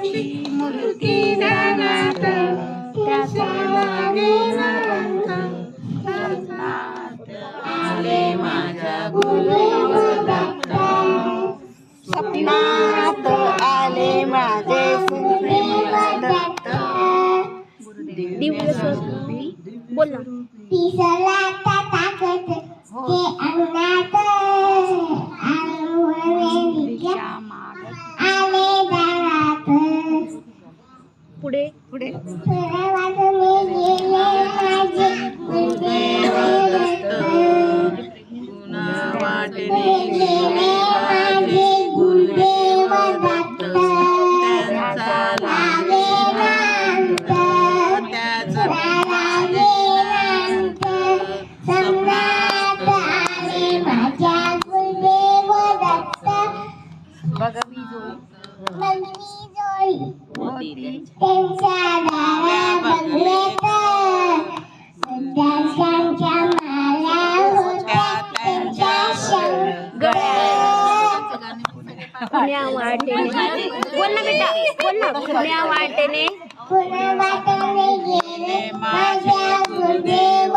मुलगी ध्यानात त्याचा लागेना अंत आले माझ्या गुरुदेवदत्त स्वप्नात आले माझे गुरुदेवदत्त बोल ना. पिसला ताकद ते अंगणात आले दारात पुढे पुढे वाजले गेले माझे गुरुदेवदत्त पुन्हा वाटणे गेले माझे गुरुदेवदत्त त्यांचा लागेना अंत त्याचा लागेना अंत सम्राट आले माझ्या गुरुदेवदत्त बघा मी जोडी होती त्यांच्या दारा बघले तर सुदर्शनच्या माला होत्या त्यांच्या पुण्या वाटेने बोल ना बेटा बोल ना. पुण्या वाटेने पुन्हा वाटेने गेले माझ्या गुरुदेव